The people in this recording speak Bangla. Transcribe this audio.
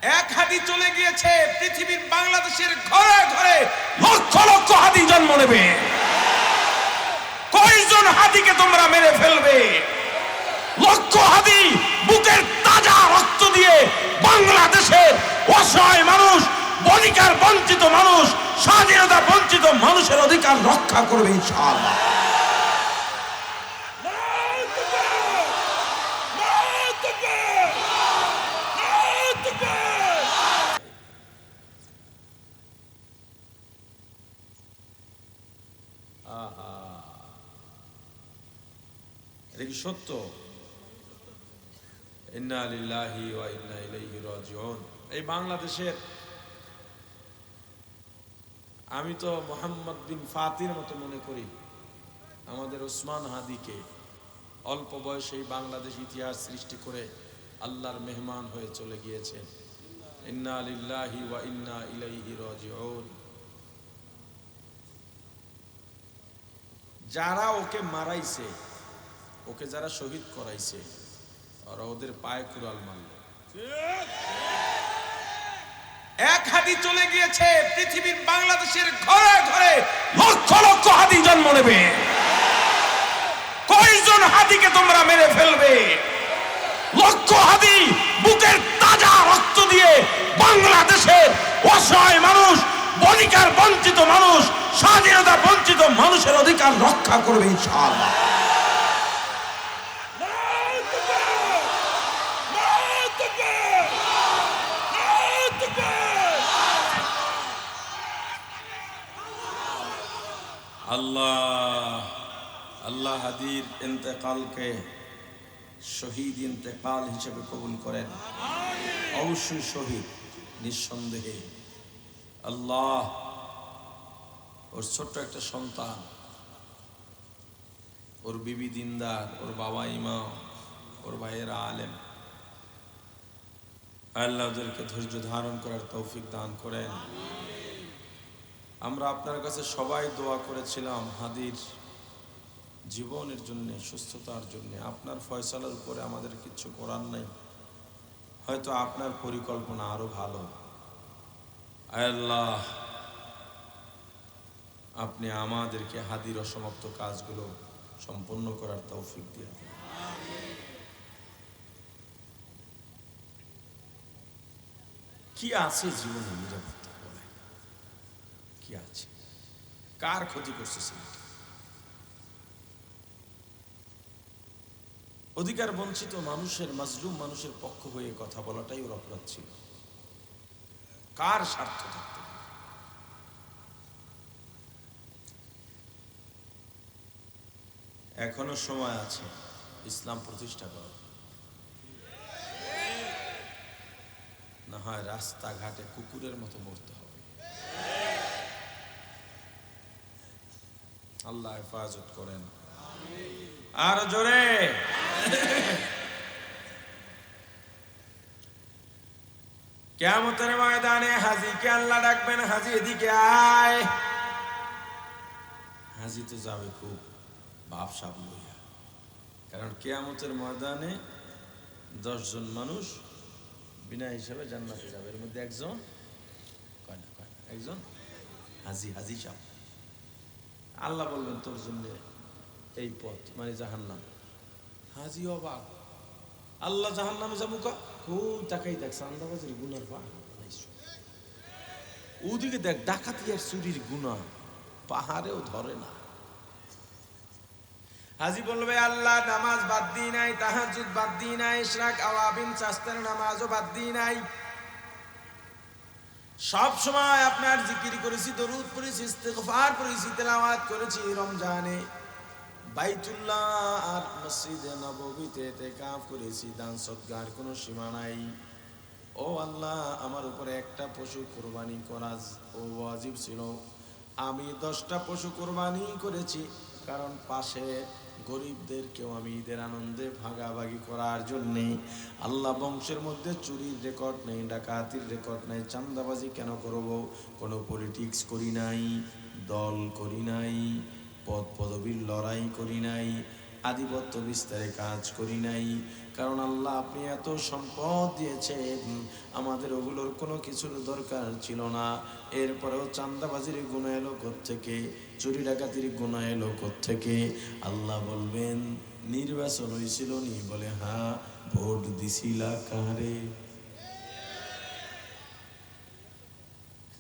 এক হাদি চলে গিয়েছে, পৃথিবীর বাংলাদেশের ঘরে ঘরে লক্ষ লক্ষ হাদি জন্ম নেবে। কয়জন হাদিকে তোমরা মেরে ফেলবে? লক্ষ হাদি বুকের তাজা রক্ত দিয়ে বাংলাদেশের অসহায় মানুষ, অধিকার বঞ্চিত মানুষ, স্বাধীনতা বঞ্চিত মানুষের অধিকার রক্ষা করবে ইনশাআল্লাহ। এটা কি সত্য? ইন্না লিল্লাহি ওয়া ইন্না ইলাইহি রাজিউন। এই বাংলাদেশের, আমি তো মোহাম্মদ বিন ফাতির মতো মনে করি আমাদের ওসমান হাদিকে। অল্প বয়সেই বাংলাদেশ ইতিহাস সৃষ্টি করে আল্লাহর মেহমান হয়ে চলে গিয়েছেন। ইন্না লিল্লাহি ওয়া ইন্না ইলাইহি রাজিউন। যারা ওকে মারাইছে, ওকে যারা শহীদ করাইছে, ওরা ওদের পায়ে কুড়াল মারল। এক হাদি চলে গিয়েছে, পৃথিবীর বাংলাদেশের ঘরে ঘরে লক্ষ লক্ষ হাদি জন্ম নেবে। কয়জন হাদিকে তোমরা মেরে ফেলবে? লক্ষ হাদি বুকের তাজা রক্ত দিয়ে বাংলাদেশের অসহায় মানুষ, অধিকার বঞ্চিত মানুষ, স্বাধীনতা বঞ্চিত মানুষের অধিকার রক্ষা করবে ইনশাআল্লাহ। আল্লাহ আল্লাহ হাদির ইন্তেকালকে শহীদ ইন্তেকাল হিসেবে কবুল করেন। অবশ্যই শহীদ, নিঃসন্দেহে। আল্লাহ ওর ছোট্ট একটা সন্তান, ওর বিবি দিনদার, ওর বাবা ইমাম, ওর ভাইয়েরা আলেম। আল্লাহ ওদেরকে ধৈর্য ধারণ করার তৌফিক দান করেন। আমরা আপনার কাছে সবাই দোয়া করেছিলাম হাদির জীবনের জন্য, সুস্থতার জন্য। আপনার ফয়সালার উপরে আমাদের কিছু করার নাই, হয়তো আপনার পরিকল্পনা আরো ভালো। আল্লাহ আপনি আমাদেরকে হাদির অসমাপ্ত কাজগুলো সম্পন্ন করার তৌফিক দিয়ে। কি আছে জীবনে নিরাপত্তা বলে? কি আছে? কার ক্ষতি করছে? অধিকার বঞ্চিত মানুষের, মাজলুম মানুষের পক্ষ হয়ে কথা বলাটাই ওর অপরাধ ছিল। কার স্বার্থ থাকতে? এখনো সময় আছে ইসলাম প্রতিষ্ঠা করার। না হয় রাস্তাঘাটে কুকুরের মতো মরতে হবে। আল্লাহ হেফাজত করেন। আর জোরে কিয়ামতের ময়দানে হাজীকে আল্লাহ ডাকবেন, হাজী এদিকে আয়। হাজী তো যাবে খুব ভাবসাব লইয়া, কারণ কিয়ামতের ময়দানে 10 জন মানুষ বিনা হিসাবে জান্নাতে যাবে। এর মধ্যে একজন একজন হাজী, হাজী সাহেব। আল্লাহ বলবেন তোর জন্য এই পথ, মানে জাহান্নাম। হাজী অবাক, আল্লাহ জাহান্নামে যাবো কা? তাকাই দেখ চান্দাবাজির গুনার পাহাড়, ওদিকে দেখ ডাকাতি আর চুরির গুনাহ, পাহাড়েও ধরে না। হাজী বলবে আল্লাহ নামাজ বাদ দিই নাই, তাহাজ্জুদ বাদ দিই নাই, ইশরাক আওয়াবিন চাস্তের নামাজও বাদ দিই নাই। সব সময় আপনার জিকির করেছি, দরুদ পড়েছি, ইস্তিগফার করেছি, তেলাওয়াত করেছি। রমজানে বাইতুল্লাহ আর মসজিদে নববীতে ইতিকাফ করেছি। দান সদকার কোনো সীমা নাই। ও আল্লাহ, আমার উপরে একটা পশু কুরবানি করা ওয়াজিব ছিল, আমি 10টা পশু কুরবানি করেছি, কারণ পাশে গরিবদেরকেও আমি ঈদের আনন্দে ভাগাভাগি করার জন্যে। আল্লাহ বংশের মধ্যে চুরির রেকর্ড নেই, ডাকাতির রেকর্ড নেই, চাঁদাবাজি কেন করব? কোনো পলিটিক্স করি নাই, দল করি নাই, পদ পদবীর লড়াই করি নাই, আধিপত্য বিস্তারে কাজ করি নাই, কারণ আল্লাহ আপনি এত সম্পদ দিয়েছেন, আমাদের ওগুলোর কোনো কিছুর দরকার ছিল না। এরপরেও চাঁদাবাজির গুনাহ এলো কোত্থেকে, চুরি ডাকাতির গুনাহ এলো কোত্থেকে? আল্লাহ বলবেন নির্বাচন হয়েছিল নি? বলে হ্যাঁ। ভোট দিছিলা কারে?